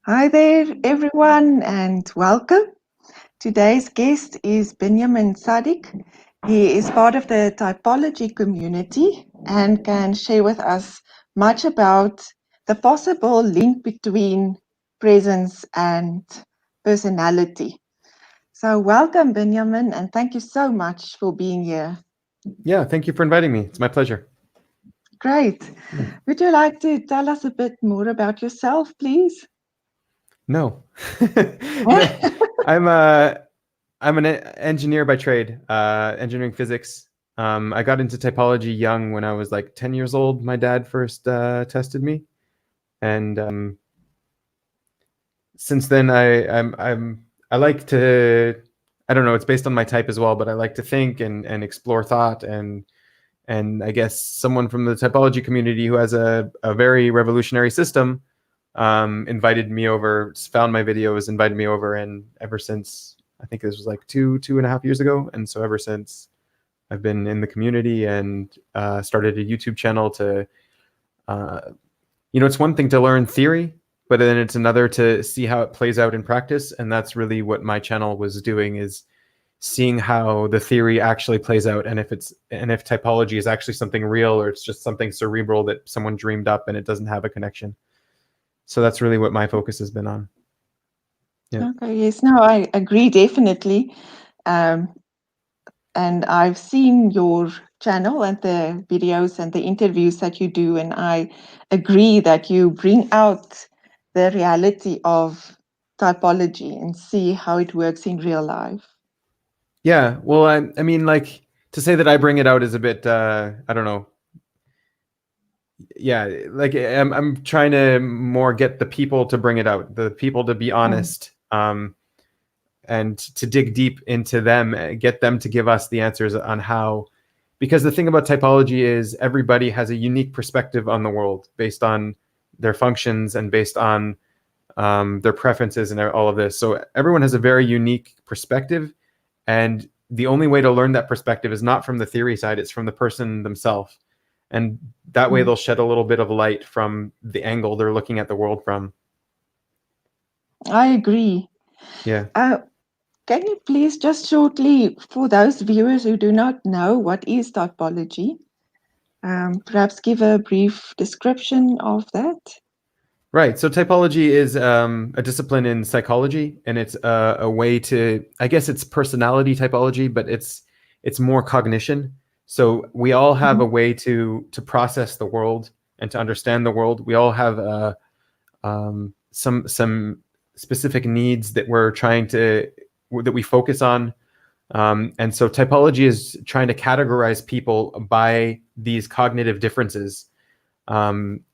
Hi there, everyone, and welcome. Today's guest is Binyamin Tsadik. He is part of the typology community and can share with us much about the possible link between presence and personality. So, welcome, Binyamin, and thank you so much for being here. Yeah, thank you for inviting me. It's my pleasure. Great. Would you like to tell us a bit more about yourself, please? No, I'm an engineer by trade, engineering physics. I got into typology young when I was like 10 years old. My dad first tested me, and since then I like to, I don't know, it's based on my type as well, but I like to think and explore thought, and I guess someone from the typology community who has a very revolutionary system invited me over, found my videos, invited me over, and ever since, I think this was like two and a half years ago, and so ever since I've been in the community and started a YouTube channel to, it's one thing to learn theory, but then it's another to see how it plays out in practice, and that's really what my channel was doing, is seeing how the theory actually plays out, and if typology is actually something real or it's just something cerebral that someone dreamed up and it doesn't have a connection. So that's really what my focus has been on. Yeah. Okay, yes, no, I agree definitely. And I've seen your channel and the videos and the interviews that you do, and I agree that you bring out the reality of typology and see how it works in real life. Yeah, well, I mean, like, to say that I bring it out is a bit, I don't know. Yeah, like I'm trying to more get the people to bring it out, the people to be honest, and to dig deep into them, get them to give us the answers on how. Because the thing about typology is everybody has a unique perspective on the world based on their functions and based on their preferences and all of this. So everyone has a very unique perspective, and the only way to learn that perspective is not from the theory side, it's from the person themselves. And that way they'll shed a little bit of light from the angle they're looking at the world from. I agree. Yeah. Can you please just shortly, for those viewers who do not know what is typology, perhaps give a brief description of that? Right. So typology is a discipline in psychology, and it's a way to, I guess it's personality typology, but it's more cognition. So we all have a way to process the world and to understand the world. We all have some specific needs that we're trying to, that we focus on. And so typology is trying to categorize people by these cognitive differences. And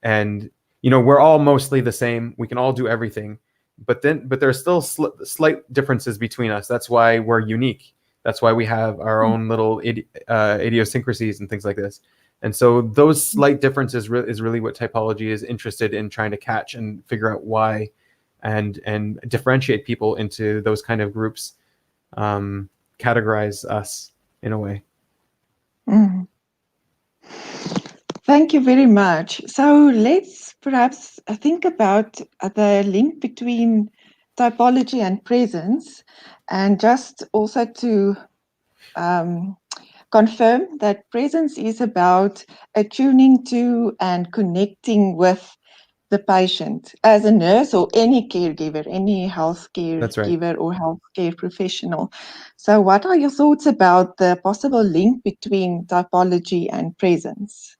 we're all mostly the same. We can all do everything, but there are still slight differences between us. That's why we're unique. That's why we have our own little idiosyncrasies and things like this. And so those slight differences is really what typology is interested in trying to catch and figure out why, and differentiate people into those kind of groups, categorize us in a way. Thank you very much. So let's perhaps think about the link between typology and presence, and just also to confirm that presence is about attuning to and connecting with the patient as a nurse or any caregiver, any healthcare That's right. giver or healthcare professional. So what are your thoughts about the possible link between typology and presence?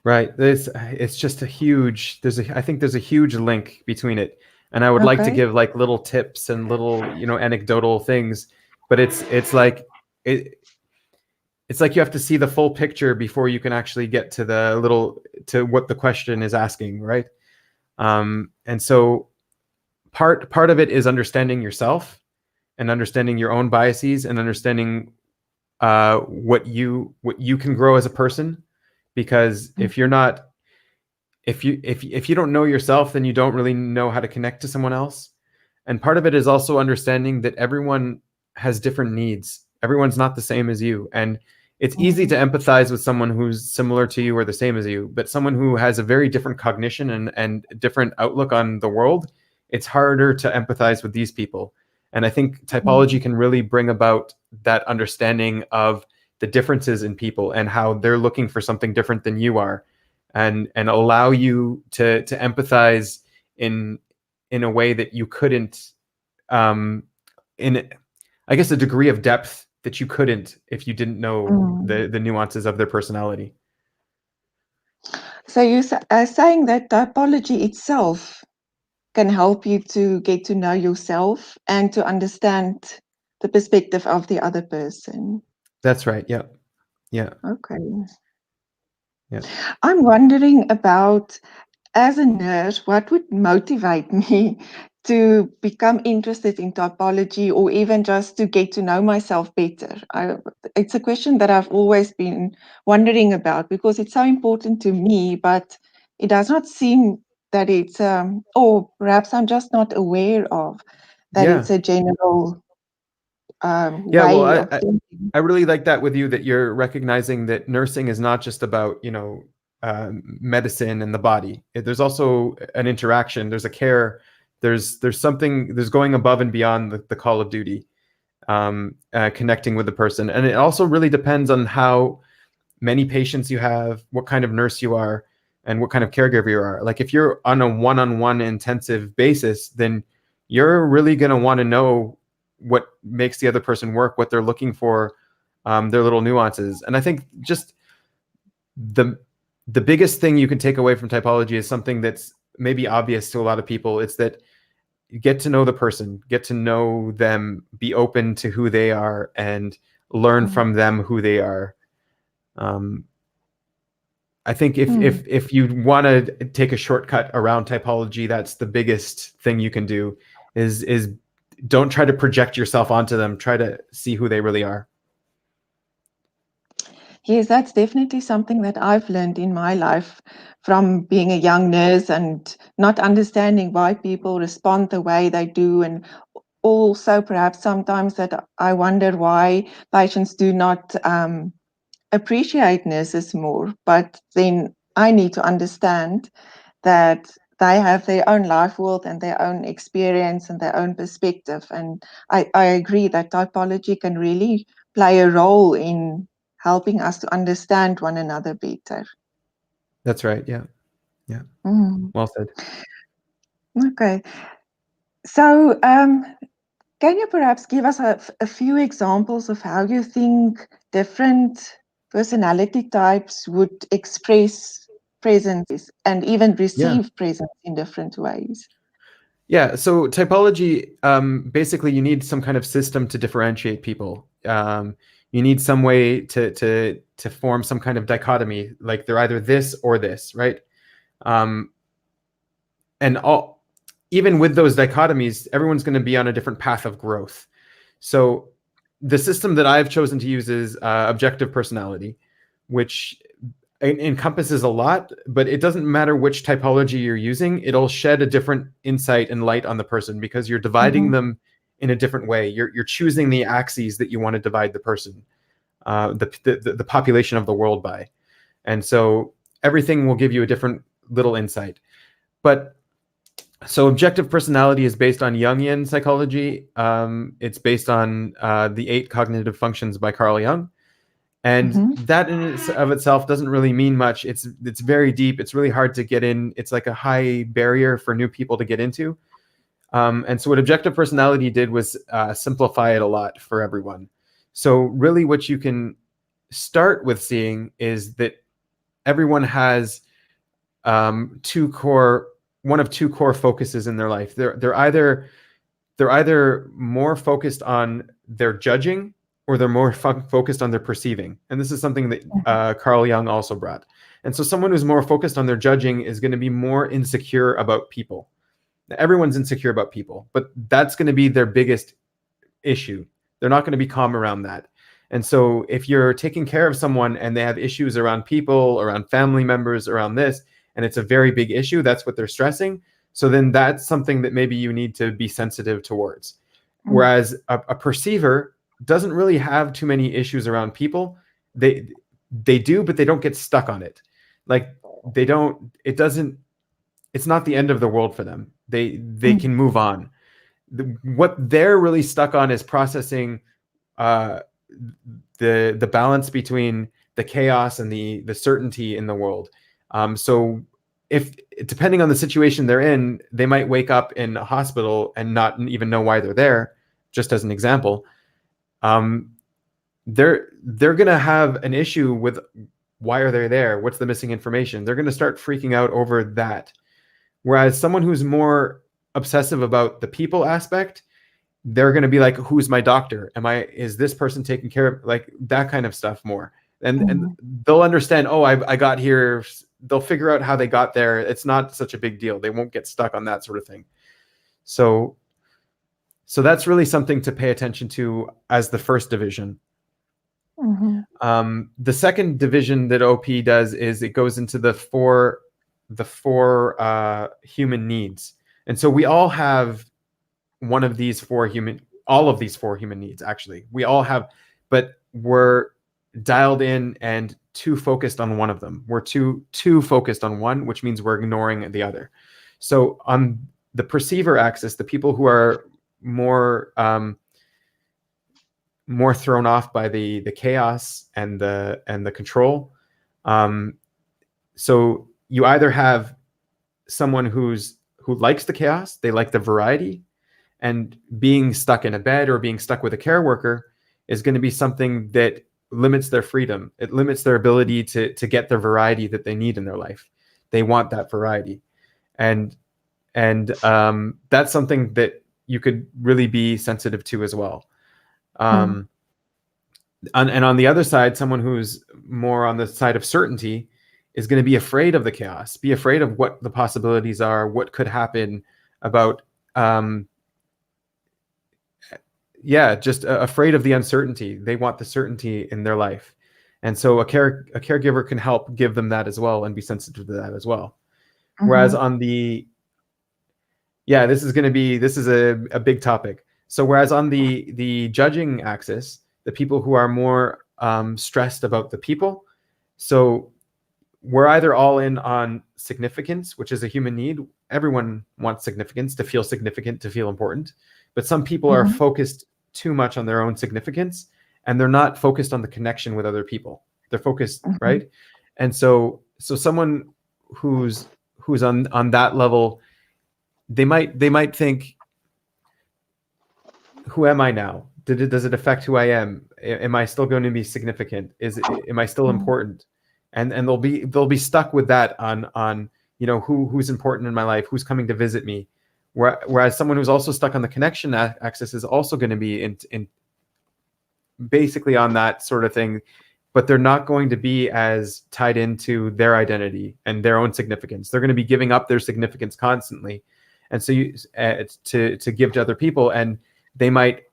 Right. It's just a huge, I think there's a huge link between it. And I would like to give like little tips and little, anecdotal things, but it's like you have to see the full picture before you can actually get to what the question is asking, right? And so part of it is understanding yourself and understanding your own biases and understanding what you can grow as a person. Because if you don't know yourself, then you don't really know how to connect to someone else. And part of it is also understanding that everyone has different needs. Everyone's not the same as you. And it's easy to empathize with someone who's similar to you or the same as you, but someone who has a very different cognition and different outlook on the world, it's harder to empathize with these people. And I think typology can really bring about that understanding of the differences in people and how they're looking for something different than you are, and allow you to empathize in a way that you couldn't, in, I guess, a degree of depth that you couldn't if you didn't know Mm. the nuances of their personality. So you're saying that typology itself can help you to get to know yourself and to understand the perspective of the other person. That's right. Yeah. Yeah. Okay. Yeah. I'm wondering about, as a nurse, what would motivate me to become interested in typology or even just to get to know myself better? It's a question that I've always been wondering about because it's so important to me, but it does not seem that it's, or perhaps I'm just not aware of that Yeah. it's a general Yeah. Well, way of thinking. I really like that with you, that you're recognizing that nursing is not just about, medicine and the body. There's also an interaction. There's a care. There's something. There's going above and beyond the call of duty, connecting with the person, and it also really depends on how many patients you have, what kind of nurse you are, and what kind of caregiver you are. Like if you're on a one-on-one intensive basis, then you're really going to want to know what makes the other person work, what they're looking for, their little nuances. And I think just the biggest thing you can take away from typology is something that's maybe obvious to a lot of people. It's that you get to know the person, get to know them, be open to who they are, and learn Mm. from them who they are. I think Mm. if you want to take a shortcut around typology, that's the biggest thing you can do. Is don't try to project yourself onto them. Try to see who they really are. Yes, that's definitely something that I've learned in my life from being a young nurse and not understanding why people respond the way they do. And also, perhaps sometimes that I wonder why patients do not appreciate nurses more. But then I need to understand that they have their own life world and their own experience and their own perspective. And I agree that typology can really play a role in helping us to understand one another better. That's right. Yeah. Yeah. Mm. Well said. Okay. So, can you perhaps give us a few examples of how you think different personality types would express presence and even Yeah. receive presence in different ways? Yeah. So typology, basically, you need some kind of system to differentiate people. You need some way to form some kind of dichotomy, like they're either this or this, right? Um, and all, even with those dichotomies, everyone's going to be on a different path of growth. So the system that I've chosen to use is objective personality, which encompasses a lot, but it doesn't matter which typology you're using. It'll shed a different insight and light on the person because you're dividing Mhm. them in a different way. You're choosing the axes that you want to divide the person, the population of the world by. And so everything will give you a different little insight. But so objective personality is based on Jungian psychology. It's based on the 8 cognitive functions by Carl Jung, and Mhm. that in of itself doesn't really mean much. It's very deep. It's really hard to get in. It's like a high barrier for new people to get into. And so what objective personality did was simplify it a lot for everyone. So really, what you can start with seeing is that everyone has two core one of two core focuses in their life. They're either more focused on their judging or they're more focused on their perceiving. And this is something that Carl Jung also brought. And so someone who's more focused on their judging is going to be more insecure about people. Now, everyone's insecure about people, but that's going to be their biggest issue. They're not going to be calm around that. And so if you're taking care of someone and they have issues around people, around family members, around this, and it's a very big issue, that's what they're stressing. So then that's something that maybe you need to be sensitive towards. Mm. Whereas a perceiver doesn't really have too many issues around people. They do, but they don't get stuck on it. Like they don't, it doesn't, it's not the end of the world for them They can move on. What they're really stuck on is processing the balance between the chaos and the certainty in the world. So if, depending on the situation they're in, they might wake up in a hospital and not even know why they're there. Just as an example, they're going to have an issue with why are they there? What's the missing information? They're going to start freaking out over that. Whereas someone who's more obsessive about the people aspect, they're going to be like, who's my doctor? Is this person taking care of, like, that kind of stuff more? And they'll understand, oh, I got here. They'll figure out how they got there. It's not such a big deal. They won't get stuck on that sort of thing. So that's really something to pay attention to as the first division. The second division that OP does is it goes into the four human needs. And so we all have all of these four human needs, actually. We all have, but we're dialed in and too focused on one of them. We're too focused on one, which means we're ignoring the other. So on the perceiver axis, the people who are more thrown off by the chaos and the control. So you either have someone who likes the chaos, they like the variety, and being stuck in a bed or being stuck with a care worker is going to be something that limits their freedom. It limits their ability to get the variety that they need in their life. They want that variety. And that's something that you could really be sensitive to as well. And on the other side, someone who's more on the side of certainty is going to be afraid of the chaos, be afraid of what the possibilities are, what could happen, about just afraid of the uncertainty. They want the certainty in their life. And so a caregiver can help give them that as well and be sensitive to that as well. Whereas on this is a big topic. So whereas on the judging axis, the people who are more stressed about the people, so we're either all in on significance, which is a human need. Everyone wants significance, to feel significant, to feel important. But some people are focused too much on their own significance, and they're not focused on the connection with other people. They're focused, right? And so someone who's on that level, they might think, who am I now? Does it affect who I am? Am I still going to be significant? Am I still important? And they'll be stuck with that on who's important in my life, who's coming to visit me. Whereas someone who's also stuck on the connection axis is also going to be in basically on that sort of thing, but they're not going to be as tied into their identity and their own significance. They're going to be giving up their significance constantly, and so to give to other people. And they might,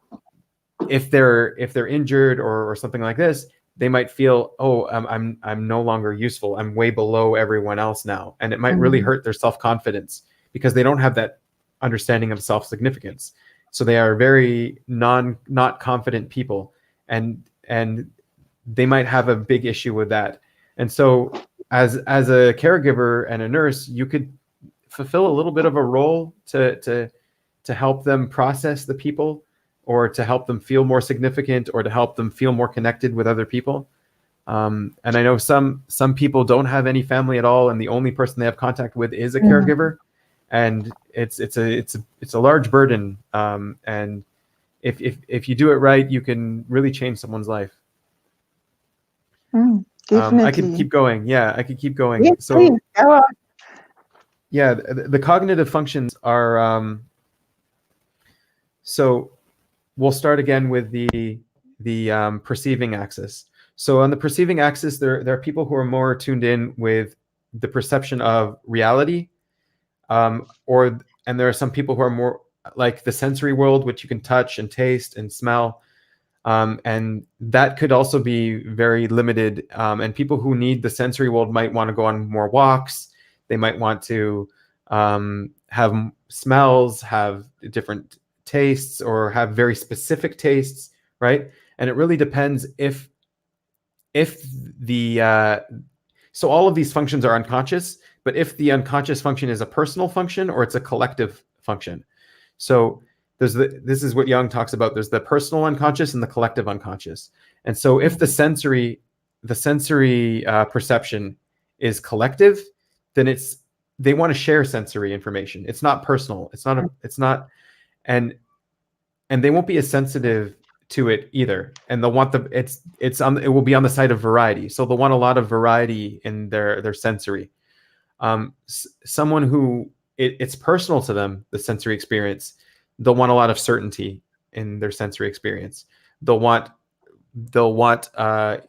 if they're injured or something like this, they might feel, oh, I'm no longer useful. I'm way below everyone else now, and it might really hurt their self-confidence because they don't have that understanding of self-significance. So they are very not confident people, and they might have a big issue with that. And so as a caregiver and a nurse, you could fulfill a little bit of a role to help them process the people, or to help them feel more significant, or to help them feel more connected with other people. And I know some people don't have any family at all, and the only person they have contact with is a caregiver. And it's a large burden. And if you do it right, you can really change someone's life. Definitely. I could keep going. Yeah, I could keep going. Yes, So please, go on. yeah, the cognitive functions are. So we'll start again with the perceiving axis. So on the perceiving axis, there are people who are more tuned in with the perception of reality, and there are some people who are more like the sensory world, which you can touch and taste and smell, and that could also be very limited. And people who need the sensory world might want to go on more walks. They might want to have smells, have different tastes, or have very specific tastes, right? And it really depends if the so all of these functions are unconscious, but if the unconscious function is a personal function or it's a collective function. So this is what Jung talks about. There's the personal unconscious and the collective unconscious. And so if the sensory perception is collective, then they want to share sensory information. It's not personal. And they won't be as sensitive to it either. And they'll want it will be on the side of variety. So they'll want a lot of variety in their sensory. Someone who it's personal to them, the sensory experience, they'll want a lot of certainty in their sensory experience. They'll want the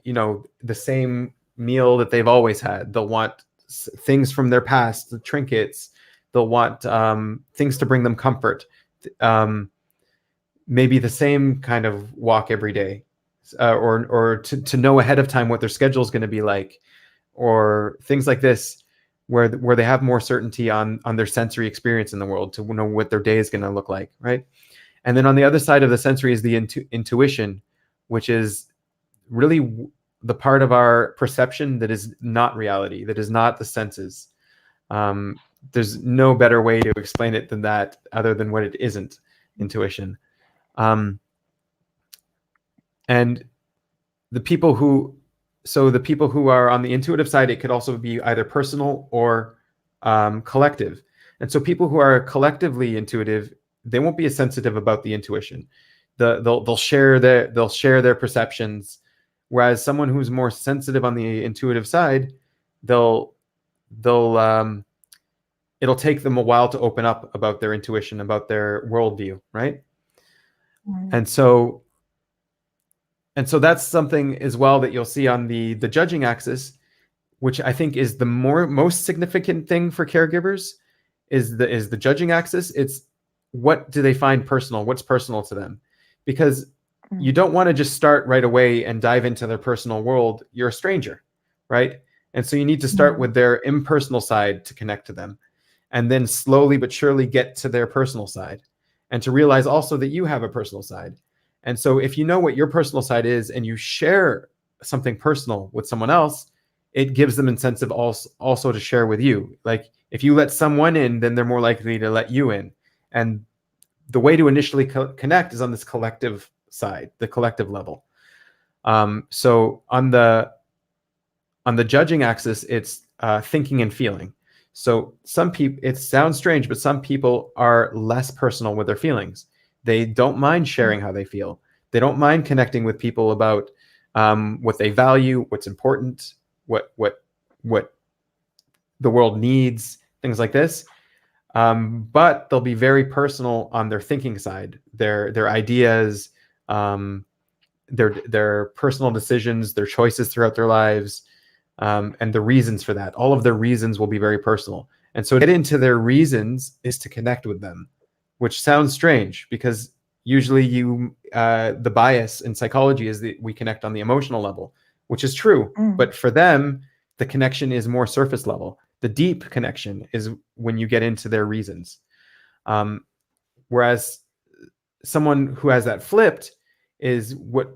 same meal that they've always had. They'll want things from their past, the trinkets. They'll want things to bring them comfort. Maybe the same kind of walk every day, or to know ahead of time what their schedule is going to be like, or things like this, where they have more certainty on their sensory experience in the world, to know what their day is going to look like, right? And then on the other side of the sensory is the intuition, which is really the part of our perception that is not reality, that is not the senses. There's no better way to explain it than that, other than what it isn't, intuition. And the people who are on the intuitive side, it could also be either personal or collective. And so people who are collectively intuitive, they won't be as sensitive about the intuition. They'll share their perceptions, whereas someone who's more sensitive on the intuitive side, it'll take them a while to open up about their intuition, about their worldview, right? And so that's something as well that you'll see on the judging axis, which I think is the most significant thing for caregivers, is the judging axis. It's what do they find personal? What's personal to them? Because you don't want to just start right away and dive into their personal world. You're a stranger, right? And so you need to start with their impersonal side to connect to them, and then slowly but surely get to their personal side, and to realize also that you have a personal side. And so if you know what your personal side is and you share something personal with someone else, it gives them incentive also to share with you. Like if you let someone in, then they're more likely to let you in. And the way to initially connect is on this collective side, the collective level. So on the judging axis, it's thinking and feeling. So some people, it sounds strange, but some people are less personal with their feelings. They don't mind sharing how they feel. They don't mind connecting with people about what they value, what's important, what the world needs, things like this. But they'll be very personal on their thinking side, their ideas, their personal decisions, their choices throughout their lives, and the reasons for that. All of their reasons will be very personal. And so to get into their reasons is to connect with them, which sounds strange because usually the bias in psychology is that we connect on the emotional level, which is true. But for them, the connection is more surface level. The deep connection is when you get into their reasons. Whereas someone who has that flipped is what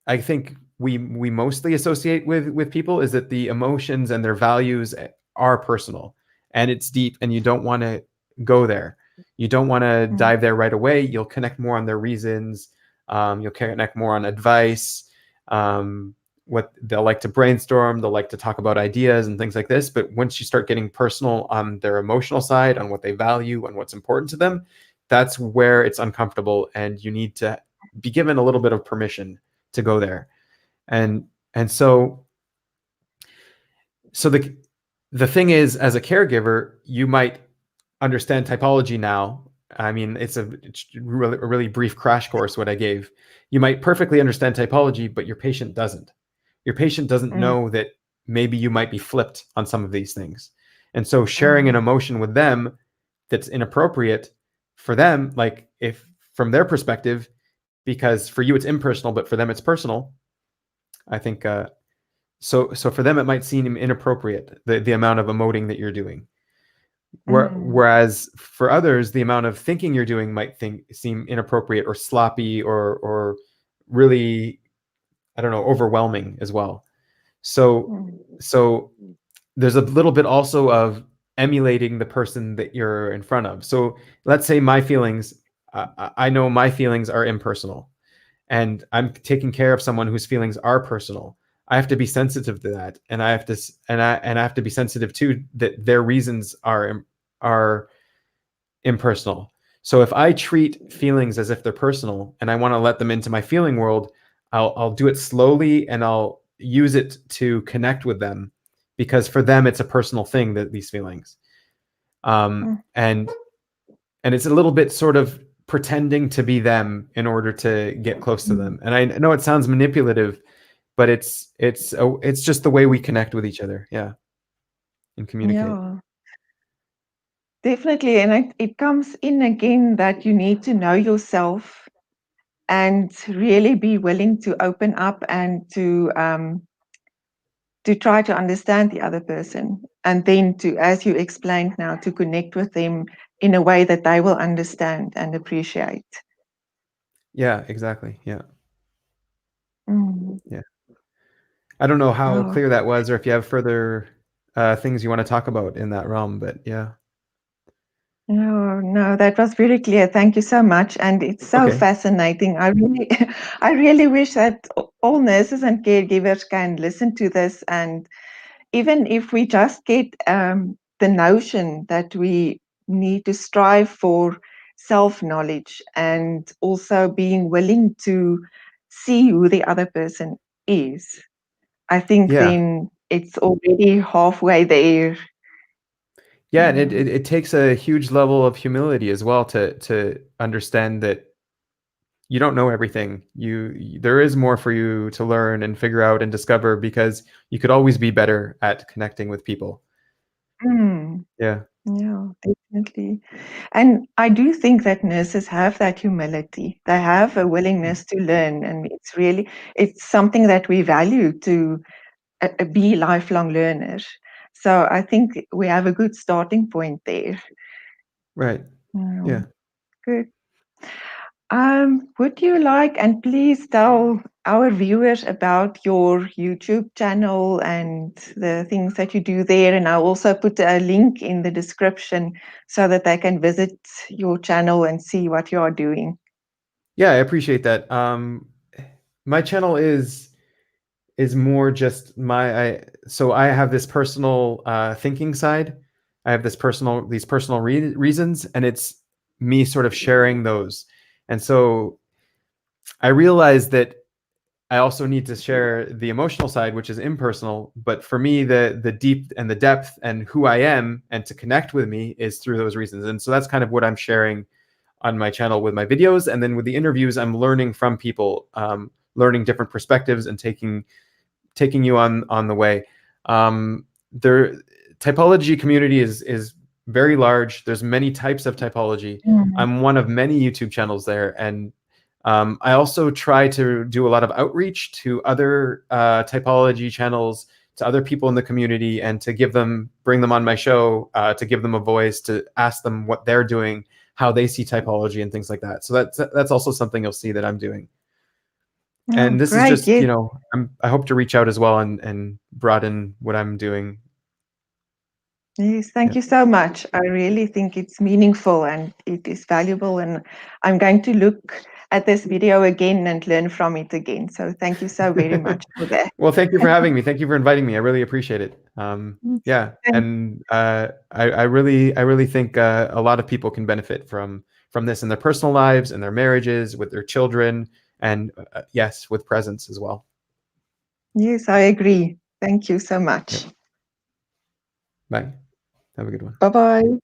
I think we mostly associate with people, is that the emotions and their values are personal and it's deep, and you don't want to go there. You don't want to dive there right away. You'll connect more on their reasons. You'll connect more on advice, what they'll like to brainstorm. They'll like to talk about ideas and things like this. But once you start getting personal on their emotional side, on what they value, on what's important to them, that's where it's uncomfortable, and you need to be given a little bit of permission to go there. And so the thing is, as a caregiver, you might understand typology now. I mean, it's a really brief crash course what I gave. You might perfectly understand typology, but your patient doesn't. Your patient doesn't know that maybe you might be flipped on some of these things. And so sharing an emotion with them that's inappropriate for them, like if from their perspective, because for you it's impersonal, but for them it's personal, I think so for them it might seem inappropriate, the amount of emoting that you're doing. Whereas for others, the amount of thinking you're doing might seem inappropriate or sloppy or really, I don't know, overwhelming as well. So there's a little bit also of emulating the person that you're in front of. So let's say my feelings, I know my feelings are impersonal, and I'm taking care of someone whose feelings are personal. I have to be sensitive to that, and I have to be sensitive too that their reasons are impersonal. So if I treat feelings as if they're personal and I want to let them into my feeling world, I'll do it slowly and I'll use it to connect with them, because for them it's a personal thing, that these feelings. Mm. And it's a little bit sort of pretending to be them in order to get close to them. And I know it sounds manipulative, but it's just the way we connect with each other, yeah, and communicate. Yeah, definitely. And it comes in again that you need to know yourself and really be willing to open up and to try to understand the other person. And then to, as you explained now, to connect with them in a way that they will understand and appreciate. Yeah, exactly. Yeah. Mm. Yeah. I don't know how Oh, clear that was, or if you have further things you want to talk about in that realm, but yeah. no, no, that was very clear. Thank you so much. And it's so Okay. fascinating. I really, I really wish that all nurses and caregivers can listen to this. And even if we just get the notion that we need to strive for self-knowledge and also being willing to see who the other person is, I think Yeah. then it's already halfway there. Yeah, and Yeah. it takes a huge level of humility as well to understand that you don't know everything. There is more for you to learn and figure out and discover, because you could always be better at connecting with people. Mm. Yeah. Yeah, definitely. And I do think that nurses have that humility. They have a willingness to learn, and it's really, it's something that we value to be lifelong learners. So I think we have a good starting point there. Right. Yeah. Good. Would you like, and please tell our viewers about your YouTube channel and the things that you do there. And I'll also put a link in the description so that they can visit your channel and see what you are doing. Yeah, I appreciate that. My channel is more just so I have this personal thinking side. I have these personal reasons, and it's me sort of sharing those. And so I realized that I also need to share the emotional side, which is impersonal. But for me, the deep and the depth and who I am and to connect with me is through those reasons. And so that's kind of what I'm sharing on my channel with my videos. And then with the interviews, I'm learning from people, learning different perspectives and taking you on the way. There typology community is very large. There's many types of typology. Mm. I'm one of many YouTube channels there, and I also try to do a lot of outreach to other typology channels, to other people in the community, and to bring them on my show, to give them a voice, to ask them what they're doing, how they see typology, and things like that. So that's also something you'll see that I'm doing. Oh, And this is great. just, Yes. I hope to reach out as well and broaden what I'm doing. Yes, thank Yeah. you so much. I really think it's meaningful and it is valuable, and I'm going to look at this video again and learn from it again. So thank you so very much for that. Well, thank you for having me. Thank you for inviting me. I really appreciate it. Yeah, Thank and I really think a lot of people can benefit from this in their personal lives, in their marriages, with their children, and yes, with presence as well. Yes, I agree. Thank you so much. Yep. Bye. Have a good one. Bye-bye.